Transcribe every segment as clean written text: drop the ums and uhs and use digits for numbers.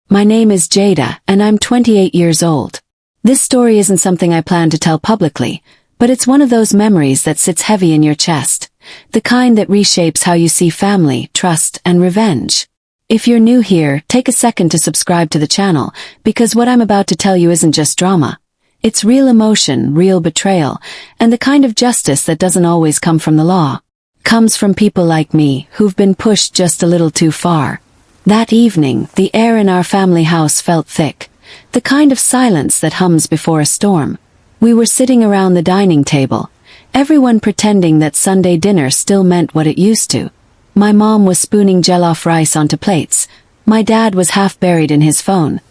My name is Jada, and I'm 28 years old. This story isn't something I plan to tell publicly, but it's one of those memories that sits heavy in your chest. The kind that reshapes how you see family, trust, and revenge. If you're new here, take a second to subscribe to the channel, because what I'm about to tell you isn't just drama. It's real emotion, real betrayal, and the kind of justice that doesn't always come from the law. Comes from people like me, who've been pushed just a little too far. That evening, the air in our family house felt thick. The kind of silence that hums before a storm. We were sitting around the dining table, everyone pretending that Sunday dinner still meant what it used to. My mom was spooning jollof rice onto plates, my dad was half buried in his phone,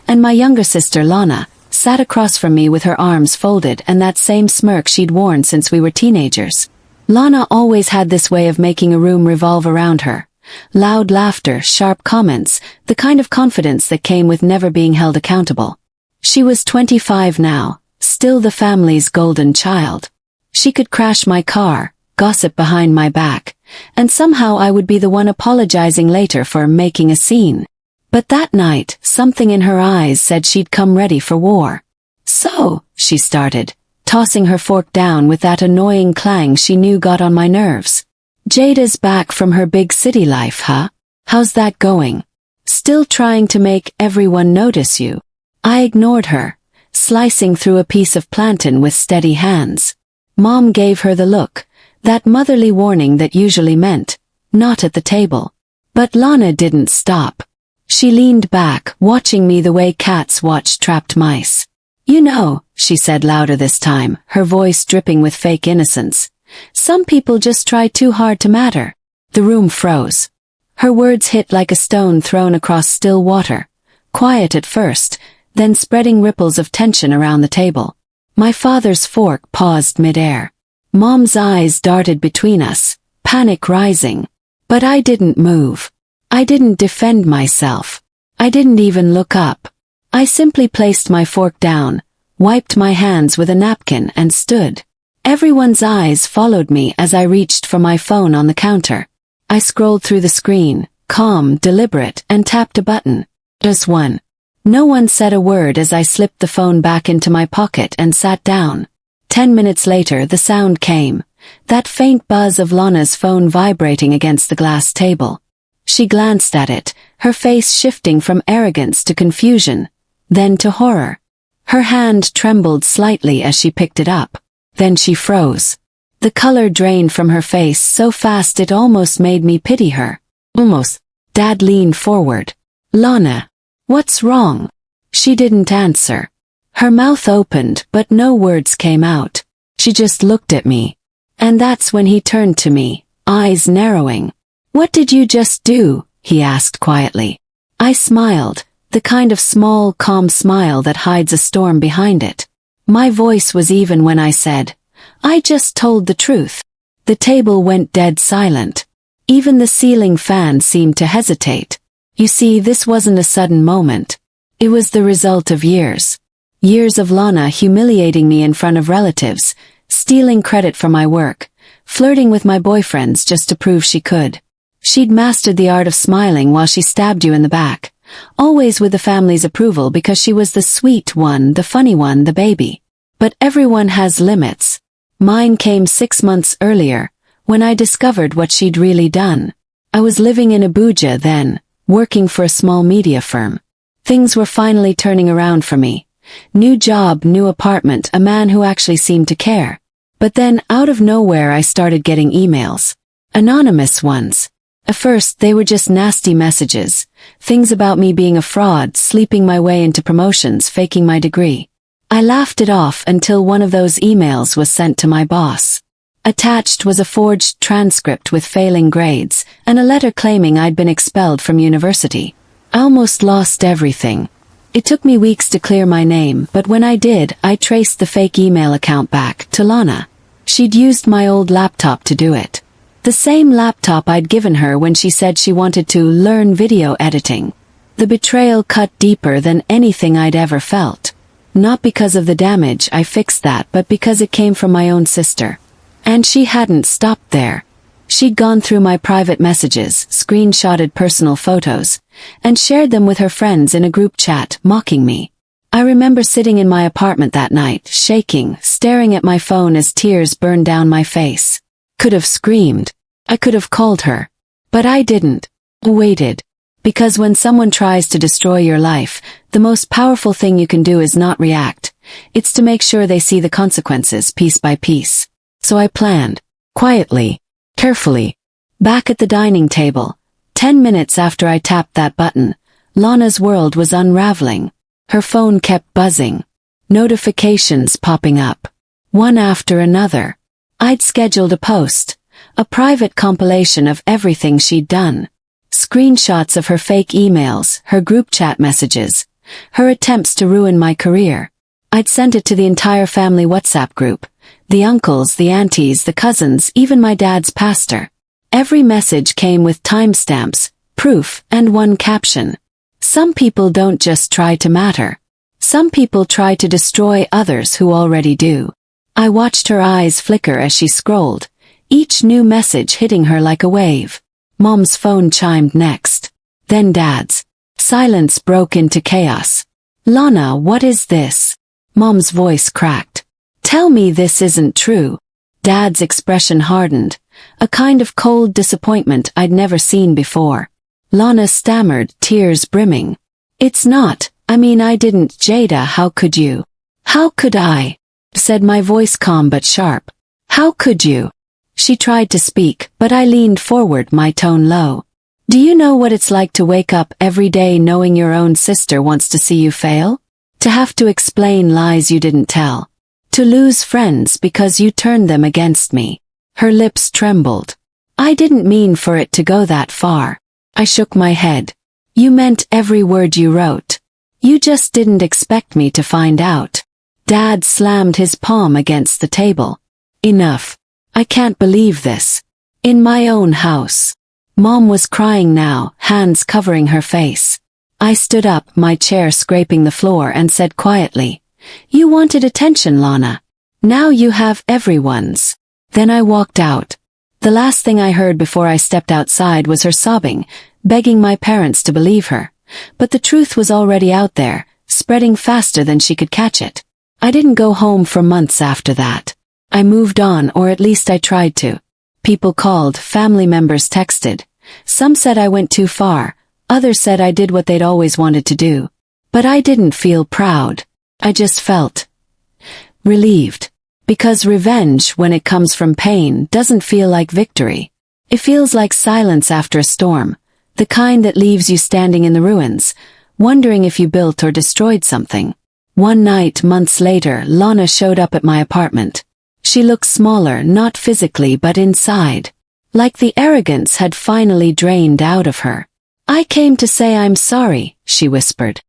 and my younger sister Lana sat across from me with her arms folded and that same smirk she'd worn since we were teenagers. Lana always had this way of making a room revolve around her. Loud laughter, sharp comments, the kind of confidence that came with never being held accountable. She was 25 now, still the family's golden child. She could crash my car, gossip behind my back, and somehow I would be the one apologizing later for making a scene. But that night, something in her eyes said she'd come ready for war. "So," she started, tossing her fork down with that annoying clang she knew got on my nerves. "Jada's back from her big city life, huh? How's that going? Still trying to make everyone notice you?" I ignored her, slicing through a piece of plantain with steady hands. Mom gave her the look, that motherly warning that usually meant, not at the table. But Lana didn't stop. She leaned back, watching me the way cats watch trapped mice. "You know," she said louder this time, her voice dripping with fake innocence, "some people just try too hard to matter." The room froze. Her words hit like a stone thrown across still water, quiet at first, then spreading ripples of tension around the table. My father's fork paused mid-air. Mom's eyes darted between us, panic rising. But I didn't move. I didn't defend myself. I didn't even look up. I simply placed my fork down, wiped my hands with a napkin and stood. Everyone's eyes followed me as I reached for my phone on the counter. I scrolled through the screen, calm, deliberate, and tapped a button. Just one. No one said a word as I slipped the phone back into my pocket and sat down. 10 minutes later the sound came, that faint buzz of Lana's phone vibrating against the glass table. She glanced at it, her face shifting from arrogance to confusion, then to horror. Her hand trembled slightly as she picked it up. Then she froze. The color drained from her face so fast it almost made me pity her. Almost. Dad leaned forward. "Lana, what's wrong?" She didn't answer. Her mouth opened, but no words came out. She just looked at me. And that's when he turned to me, eyes narrowing. "What did you just do?" he asked quietly. I smiled, the kind of small, calm smile that hides a storm behind it. My voice was even when I said, "I just told the truth." The table went dead silent. Even the ceiling fan seemed to hesitate. You see, this wasn't a sudden moment. It was the result of years. Years of Lana humiliating me in front of relatives, stealing credit for my work, flirting with my boyfriends just to prove she could. She'd mastered the art of smiling while she stabbed you in the back, always with the family's approval because she was the sweet one, the funny one, the baby. But everyone has limits. Mine came 6 months earlier, when I discovered what she'd really done. I was living in Abuja then, working for a small media firm. Things were finally turning around for me. New job, new apartment, a man who actually seemed to care. But then, out of nowhere, I started getting emails. Anonymous ones. At first, they were just nasty messages. Things about me being a fraud, sleeping my way into promotions, faking my degree. I laughed it off until one of those emails was sent to my boss. Attached was a forged transcript with failing grades, and a letter claiming I'd been expelled from university. I almost lost everything. It took me weeks to clear my name, but when I did, I traced the fake email account back to Lana. She'd used my old laptop to do it. The same laptop I'd given her when she said she wanted to learn video editing. The betrayal cut deeper than anything I'd ever felt. Not because of the damage, I fixed that, but because it came from my own sister. And she hadn't stopped there. She'd gone through my private messages, screenshotted personal photos, and shared them with her friends in a group chat, mocking me. I remember sitting in my apartment that night, shaking, staring at my phone as tears burned down my face. Could have screamed. I could have called her. But I didn't. I waited. Because when someone tries to destroy your life, the most powerful thing you can do is not react. It's to make sure they see the consequences piece by piece. So I planned. Quietly. Carefully. Back at the dining table. 10 minutes after I tapped that button, Lana's world was unraveling. Her phone kept buzzing. Notifications popping up. One after another. I'd scheduled a post. A private compilation of everything she'd done. Screenshots of her fake emails, her group chat messages, her attempts to ruin my career. I'd sent it to the entire family WhatsApp group. The uncles, the aunties, the cousins, even my dad's pastor. Every message came with timestamps, proof, and one caption. Some people don't just try to matter. Some people try to destroy others who already do. I watched her eyes flicker as she scrolled, each new message hitting her like a wave. Mom's phone chimed next. Then Dad's. Silence broke into chaos. Lana, what is this? Mom's voice cracked. Tell me this isn't true. Dad's expression hardened, a kind of cold disappointment I'd never seen before. Lana stammered, tears brimming. It's not, I didn't, Jada, how could you? How could I? Said my voice calm but sharp. How could you? She tried to speak, but I leaned forward, my tone low. Do you know what it's like to wake up every day knowing your own sister wants to see you fail? To have to explain lies you didn't tell. To lose friends because you turned them against me. Her lips trembled. I didn't mean for it to go that far. I shook my head. You meant every word you wrote. You just didn't expect me to find out. Dad slammed his palm against the table. Enough. I can't believe this. In my own house. Mom was crying now, hands covering her face. I stood up, my chair scraping the floor, and said quietly, You wanted attention, Lana. Now you have everyone's. Then I walked out. The last thing I heard before I stepped outside was her sobbing, begging my parents to believe her. But the truth was already out there, spreading faster than she could catch it. I didn't go home for months after that. I moved on, or at least I tried to. People called, family members texted. Some said I went too far, others said I did what they'd always wanted to do. But I didn't feel proud. I just felt relieved. Because revenge, when it comes from pain, doesn't feel like victory. It feels like silence after a storm, the kind that leaves you standing in the ruins, wondering if you built or destroyed something. One night, months later, Lana showed up at my apartment. She looked smaller, not physically but inside. Like the arrogance had finally drained out of her. I came to say I'm sorry, she whispered.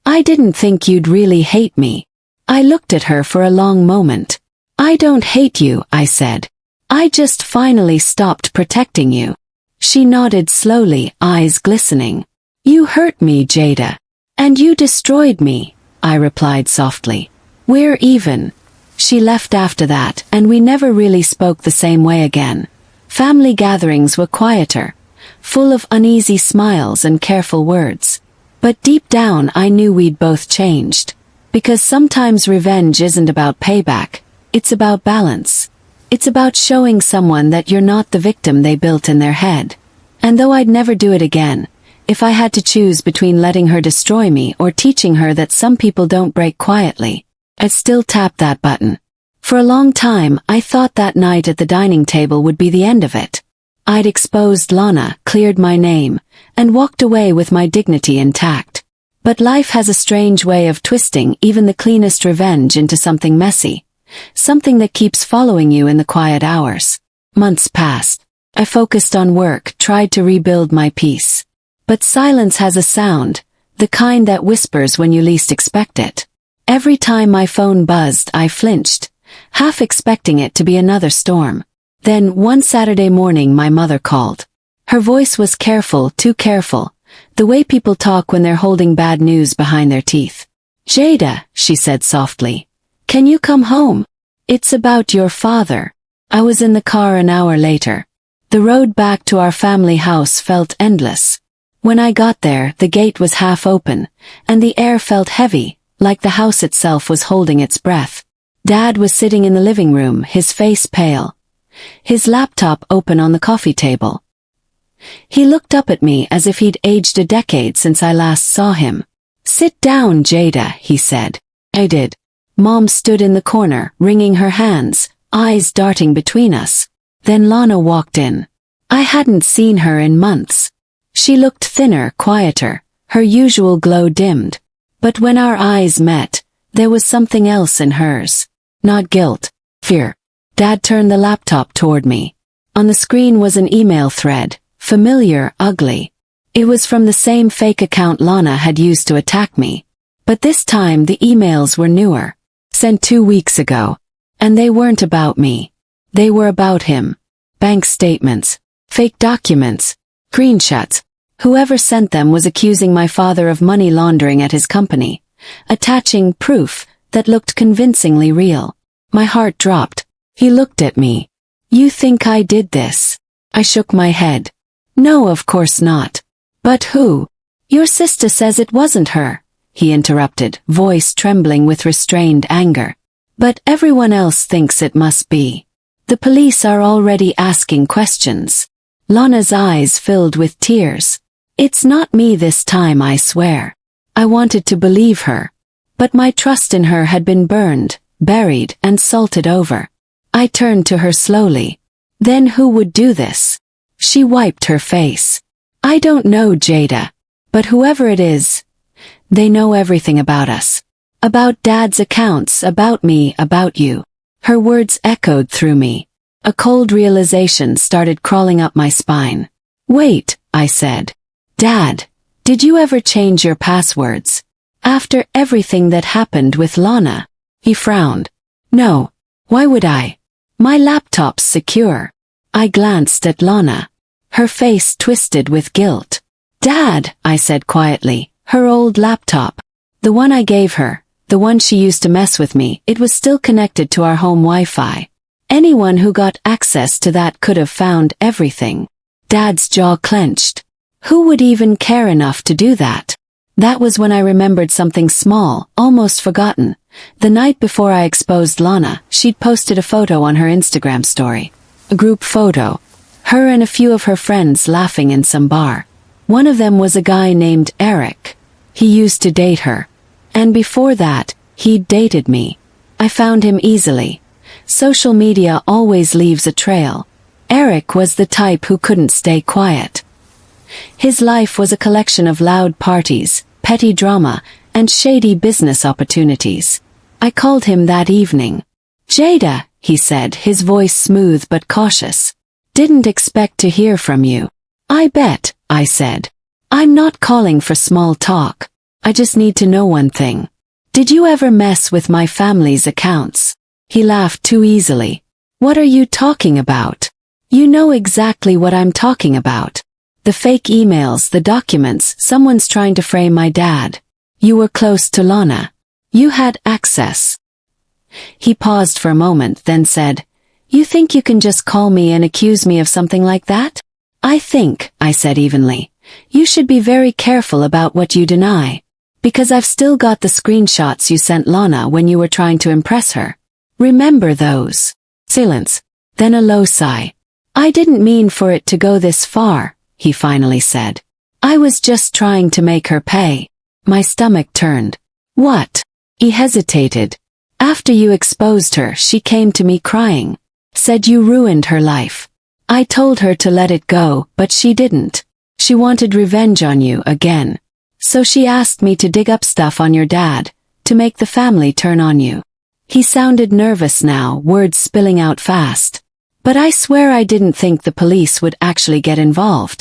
I didn't think you'd really hate me. I looked at her for a long moment. I don't hate you, I said. I just finally stopped protecting you. She nodded slowly, eyes glistening. You hurt me, Jada. And you destroyed me, I replied softly. We're even. She left after that, and we never really spoke the same way again. Family gatherings were quieter, full of uneasy smiles and careful words. But deep down I knew we'd both changed. Because sometimes revenge isn't about payback, it's about balance. It's about showing someone that you're not the victim they built in their head. And though I'd never do it again, if I had to choose between letting her destroy me or teaching her that some people don't break quietly, I'd still tap that button. For a long time, I thought that night at the dining table would be the end of it. I'd exposed Lana, cleared my name, and walked away with my dignity intact. But life has a strange way of twisting even the cleanest revenge into something messy. Something that keeps following you in the quiet hours. Months passed. I focused on work, tried to rebuild my peace. But silence has a sound, the kind that whispers when you least expect it. Every time my phone buzzed, I flinched, half expecting it to be another storm. Then, one Saturday morning, my mother called. Her voice was careful, too careful, the way people talk when they're holding bad news behind their teeth. Jada, she said softly, can you come home? It's about your father. I was in the car an hour later. The road back to our family house felt endless. When I got there, the gate was half open, and the air felt heavy, like the house itself was holding its breath. Dad was sitting in the living room, his face pale, his laptop open on the coffee table. He looked up at me as if he'd aged a decade since I last saw him. "Sit down, Jada," he said. I did. Mom stood in the corner, wringing her hands, eyes darting between us. Then Lana walked in. I hadn't seen her in months. She looked thinner, quieter, her usual glow dimmed. But when our eyes met, there was something else in hers. Not guilt, fear. Dad turned the laptop toward me. On the screen was an email thread, familiar, ugly. It was from the same fake account Lana had used to attack me. But this time the emails were newer, sent 2 weeks ago. And they weren't about me. They were about him. Bank statements, fake documents, screenshots. Whoever sent them was accusing my father of money laundering at his company, attaching proof that looked convincingly real. My heart dropped. He looked at me. "You think I did this?" I shook my head. "No, of course not." "But who?" "Your sister says it wasn't her," he interrupted, voice trembling with restrained anger. "But everyone else thinks it must be. The police are already asking questions." Lana's eyes filled with tears. "It's not me this time, I swear." I wanted to believe her. But my trust in her had been burned, buried, and salted over. I turned to her slowly. "Then who would do this?" She wiped her face. "I don't know, Jada. But whoever it is, they know everything about us. About Dad's accounts, about me, about you." Her words echoed through me. A cold realization started crawling up my spine. "Wait," I said. "Dad, did you ever change your passwords? After everything that happened with Lana?" He frowned. "No. Why would I? My laptop's secure." I glanced at Lana. Her face twisted with guilt. "Dad," I said quietly, "her old laptop. The one I gave her, the one she used to mess with me, it was still connected to our home Wi-Fi. Anyone who got access to that could have found everything." Dad's jaw clenched. Who would even care enough to do that? That was when I remembered something small, almost forgotten. The night before I exposed Lana, she'd posted a photo on her Instagram story. A group photo. Her and a few of her friends laughing in some bar. One of them was a guy named Eric. He used to date her. And before that, he'd dated me. I found him easily. Social media always leaves a trail. Eric was the type who couldn't stay quiet. His life was a collection of loud parties, petty drama, and shady business opportunities. I called him that evening. "Jada," he said, his voice smooth but cautious. "Didn't expect to hear from you." "I bet," I said. "I'm not calling for small talk. I just need to know one thing. Did you ever mess with my family's accounts?" He laughed too easily. "What are you talking about?" "You know exactly what I'm talking about. The fake emails, the documents, someone's trying to frame my dad. You were close to Lana. You had access." He paused for a moment, then said, "You think you can just call me and accuse me of something like that?" "I think," I said evenly, "you should be very careful about what you deny. Because I've still got the screenshots you sent Lana when you were trying to impress her. Remember those?" Silence. Then a low sigh. "I didn't mean for it to go this far," he finally said. "I was just trying to make her pay." My stomach turned. "What?" He hesitated. "After you exposed her, she came to me crying. Said you ruined her life. I told her to let it go, but she didn't. She wanted revenge on you again. So she asked me to dig up stuff on your dad, to make the family turn on you." He sounded nervous now, words spilling out fast. "But I swear I didn't think the police would actually get involved.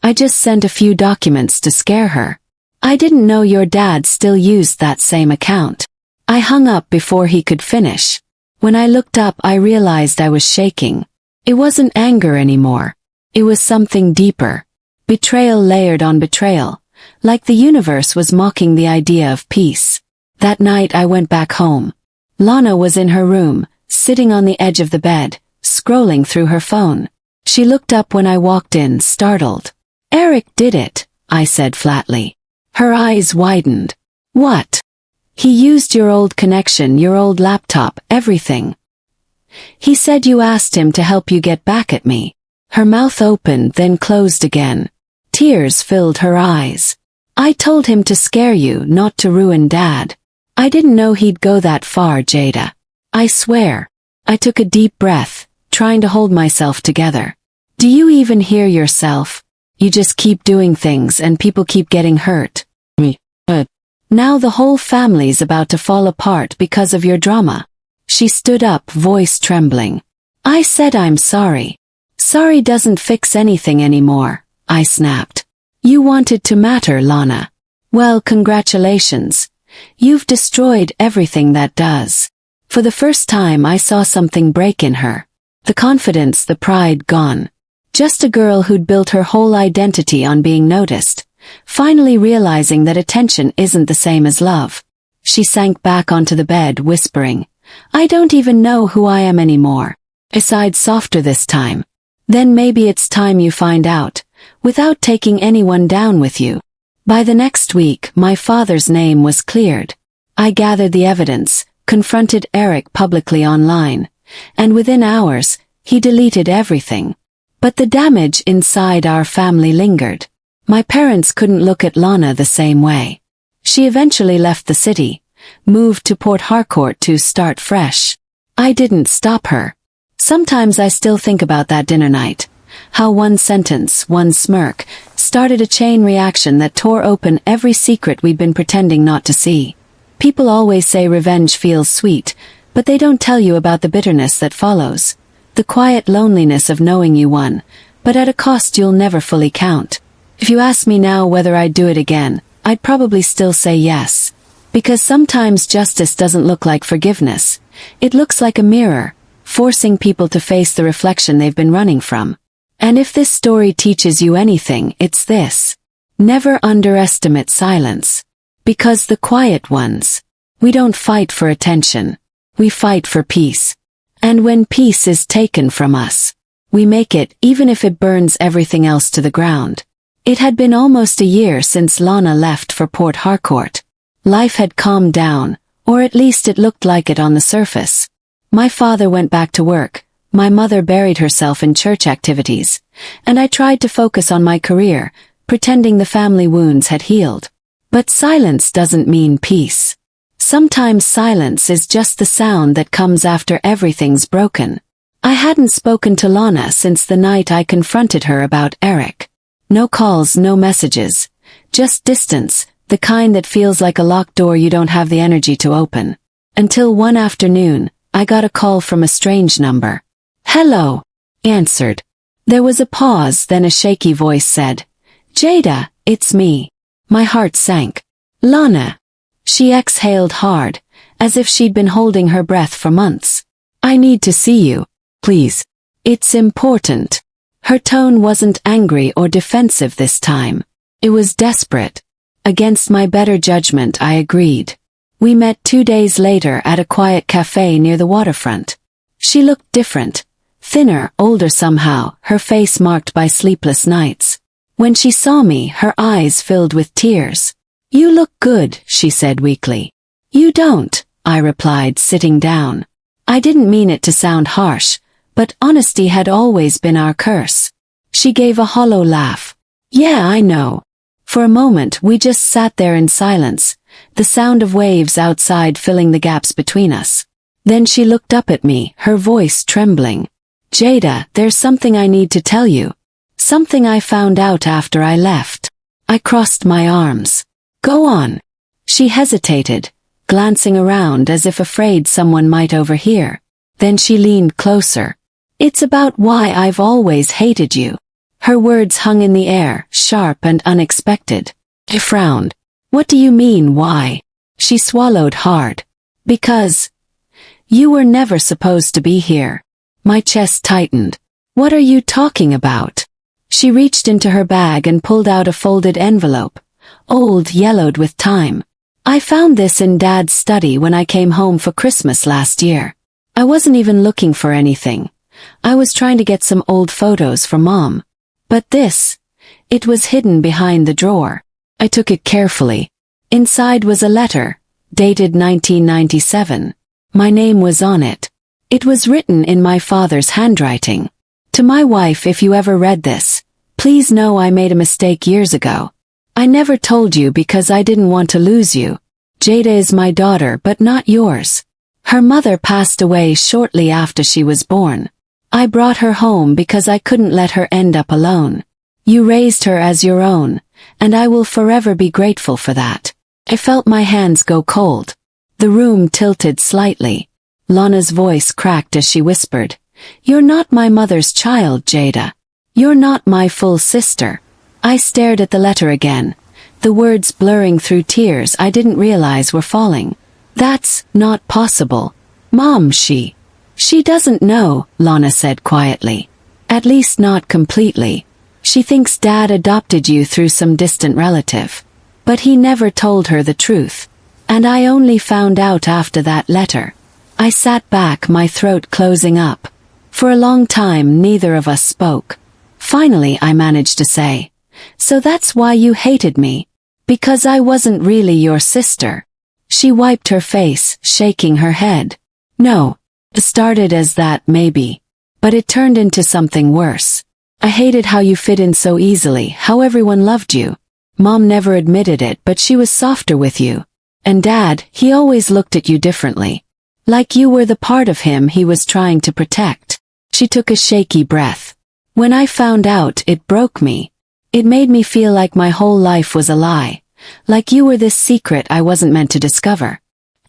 I just sent a few documents to scare her. I didn't know your dad still used that same account." I hung up before he could finish. When I looked up, I realized I was shaking. It wasn't anger anymore. It was something deeper. Betrayal layered on betrayal, like the universe was mocking the idea of peace. That night I went back home. Lana was in her room, sitting on the edge of the bed, scrolling through her phone. She looked up when I walked in, startled. "Eric did it," I said flatly. Her eyes widened. What? He used your old connection, your old laptop, everything. He said you asked him to help you get back at me. Her mouth opened, then closed again. Tears filled her eyes. I told him to scare you, not to ruin Dad. I didn't know he'd go that far, Jada. I swear. I took a deep breath, trying to hold myself together. Do you even hear yourself? You just keep doing things and people keep getting hurt. Now the whole family's about to fall apart because of your drama. She stood up, voice trembling. I said I'm sorry. Sorry doesn't fix anything anymore, I snapped. You wanted to matter, Lana. Well, congratulations. You've destroyed everything that does. For the first time I saw something break in her. The confidence, the pride gone. Just a girl who'd built her whole identity on being noticed, finally realizing that attention isn't the same as love. She sank back onto the bed, whispering, I don't even know who I am anymore. I sighed softer this time. Then maybe it's time you find out, without taking anyone down with you. By the next week, my father's name was cleared. I gathered the evidence, confronted Eric publicly online, and within hours, he deleted everything. But the damage inside our family lingered. My parents couldn't look at Lana the same way. She eventually left the city, moved to Port Harcourt to start fresh. I didn't stop her. Sometimes I still think about that dinner night. How one sentence, one smirk, started a chain reaction that tore open every secret we'd been pretending not to see. People always say revenge feels sweet, but they don't tell you about the bitterness that follows. The quiet loneliness of knowing you won, but at a cost you'll never fully count. If you ask me now whether I'd do it again, I'd probably still say yes. Because sometimes justice doesn't look like forgiveness. It looks like a mirror, forcing people to face the reflection they've been running from. And if this story teaches you anything, it's this. Never underestimate silence. Because the quiet ones, we don't fight for attention. We fight for peace. And when peace is taken from us, we make it even if it burns everything else to the ground. It had been almost a year since Lana left for Port Harcourt. Life had calmed down, or at least it looked like it on the surface. My father went back to work, my mother buried herself in church activities, and I tried to focus on my career, pretending the family wounds had healed. But silence doesn't mean peace. Sometimes silence is just the sound that comes after everything's broken. I hadn't spoken to Lana since the night I confronted her about Eric. No calls, no messages. Just distance, the kind that feels like a locked door you don't have the energy to open. Until one afternoon, I got a call from a strange number. Hello, answered. There was a pause, then a shaky voice said, Jada, it's me. My heart sank. Lana. She exhaled hard, as if she'd been holding her breath for months. I need to see you, please. It's important. Her tone wasn't angry or defensive this time. It was desperate. Against my better judgment, I agreed. We met 2 days later at a quiet cafe near the waterfront. She looked different. Thinner, older somehow, her face marked by sleepless nights. When she saw me, her eyes filled with tears. You look good, she said weakly. You don't, I replied, sitting down. I didn't mean it to sound harsh, but honesty had always been our curse. She gave a hollow laugh. Yeah, I know. For a moment we just sat there in silence, the sound of waves outside filling the gaps between us. Then she looked up at me, her voice trembling. Jada, there's something I need to tell you. Something I found out after I left. I crossed my arms. Go on. She hesitated, glancing around as if afraid someone might overhear. Then she leaned closer. It's about why I've always hated you. Her words hung in the air, sharp and unexpected. I frowned. What do you mean, why? She swallowed hard. Because you were never supposed to be here. My chest tightened. What are you talking about? She reached into her bag and pulled out a folded envelope, old, yellowed with time. I found this in Dad's study when I came home for Christmas last year. I wasn't even looking for anything. I was trying to get some old photos for Mom. But this, It was hidden behind the drawer. I took it carefully. Inside was a letter, dated 1997. My name was on it. It was written in my father's handwriting. To my wife, if you ever read this, please know I made a mistake years ago. I never told you because I didn't want to lose you. Jada is my daughter but not yours. Her mother passed away shortly after she was born. I brought her home because I couldn't let her end up alone. You raised her as your own, and I will forever be grateful for that. I felt my hands go cold. The room tilted slightly. Lana's voice cracked as she whispered, "You're not my mother's child, Jada. You're not my full sister." I stared at the letter again, the words blurring through tears I didn't realize were falling. "That's not possible. Mom, she doesn't know," Lana said quietly. "At least not completely. She thinks Dad adopted you through some distant relative. But he never told her the truth. And I only found out after that letter." I sat back, my throat closing up. For a long time neither of us spoke. Finally I managed to say, "So that's why you hated me? Because I wasn't really your sister?" She wiped her face, shaking her head. "No. It started as that, maybe. But it turned into something worse. I hated how you fit in so easily, how everyone loved you. Mom never admitted it, but she was softer with you. And Dad, he always looked at you differently. Like you were the part of him he was trying to protect." She took a shaky breath. "When I found out, it broke me. It made me feel like my whole life was a lie. Like you were this secret I wasn't meant to discover.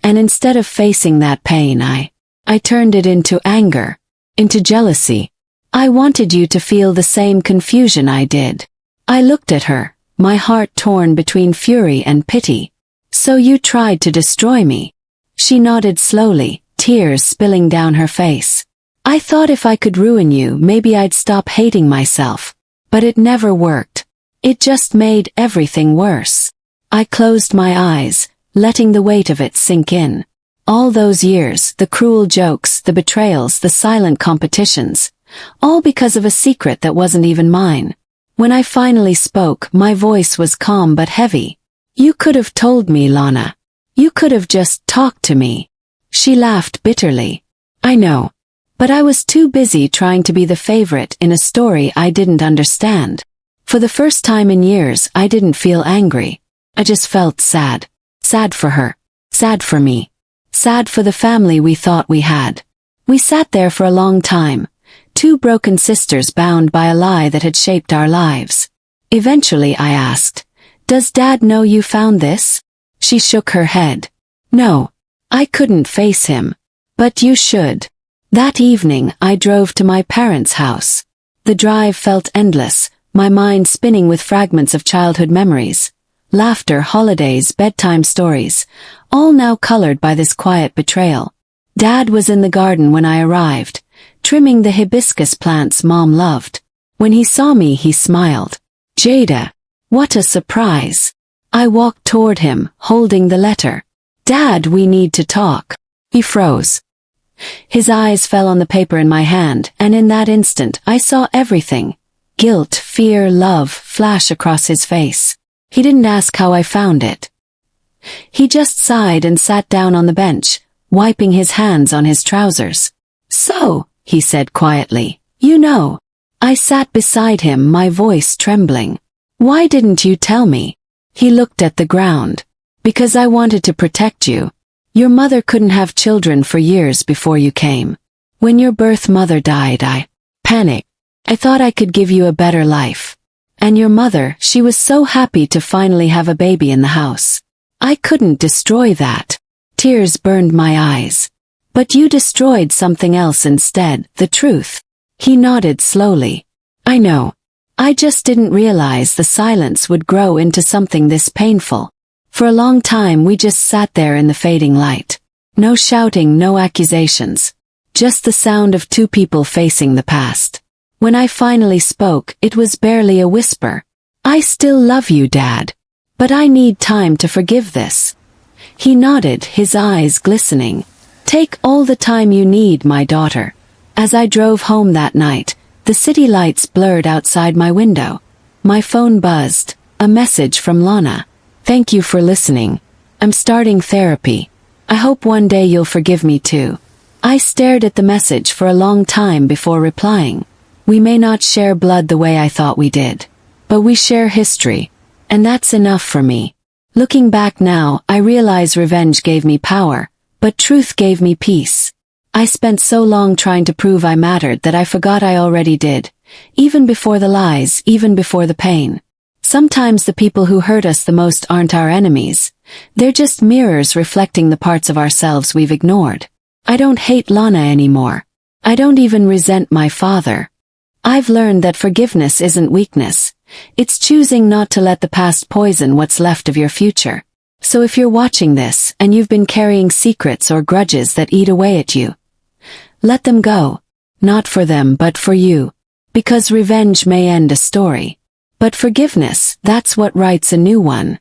And instead of facing that pain, I turned it into anger. Into jealousy. I wanted you to feel the same confusion I did." I looked at her, my heart torn between fury and pity. "So you tried to destroy me?" She nodded slowly, tears spilling down her face. "I thought if I could ruin you, maybe I'd stop hating myself. But it never worked. It just made everything worse." I closed my eyes, letting the weight of it sink in. All those years, the cruel jokes, the betrayals, the silent competitions, all because of a secret that wasn't even mine. When I finally spoke, my voice was calm but heavy. "You could have told me, Lana. You could have just talked to me." She laughed bitterly. "I know. But I was too busy trying to be the favorite in a story I didn't understand. For the first time in years, I didn't feel angry. I just felt sad. Sad for her. Sad for me. Sad for the family we thought we had. We sat there for a long time, two broken sisters bound by a lie that had shaped our lives. Eventually I asked, "Does Dad know you found this?" She shook her head. "No. I couldn't face him. But you should." That evening I drove to my parents' house. The drive felt endless, my mind spinning with fragments of childhood memories. Laughter, holidays, bedtime stories, all now colored by this quiet betrayal. Dad was in the garden when I arrived, trimming the hibiscus plants Mom loved. When he saw me, he smiled. "Jada, what a surprise." I walked toward him, holding the letter. "Dad, we need to talk." He froze. His eyes fell on the paper in my hand, and in that instant I saw everything. Guilt, fear, love flash across his face. He didn't ask how I found it. He just sighed and sat down on the bench, wiping his hands on his trousers. "So," he said quietly, "you know." I sat beside him, my voice trembling. "Why didn't you tell me?" He looked at the ground. "Because I wanted to protect you. Your mother couldn't have children for years before you came. When your birth mother died, I panicked. I thought I could give you a better life. And your mother, she was so happy to finally have a baby in the house. I couldn't destroy that." Tears burned my eyes. "But you destroyed something else instead, the truth." He nodded slowly. "I know. I just didn't realize the silence would grow into something this painful. For a long time we just sat there in the fading light. No shouting, no accusations. Just the sound of two people facing the past. When I finally spoke, it was barely a whisper. "I still love you, Dad. But I need time to forgive this." He nodded, his eyes glistening. "Take all the time you need, my daughter." As I drove home that night, the city lights blurred outside my window. My phone buzzed. A message from Lana. Thank you for listening. I'm starting therapy. I hope one day you'll forgive me too. I stared at the message for a long time before replying. We may not share blood the way I thought we did, but we share history, and that's enough for me. Looking back now, I realize revenge gave me power, but truth gave me peace. I spent so long trying to prove I mattered that I forgot I already did, even before the lies, even before the pain. Sometimes the people who hurt us the most aren't our enemies. They're just mirrors reflecting the parts of ourselves we've ignored. I don't hate Lana anymore. I don't even resent my father. I've learned that forgiveness isn't weakness. It's choosing not to let the past poison what's left of your future. So if you're watching this and you've been carrying secrets or grudges that eat away at you, let them go. Not for them but for you. Because revenge may end a story. But forgiveness, that's what writes a new one.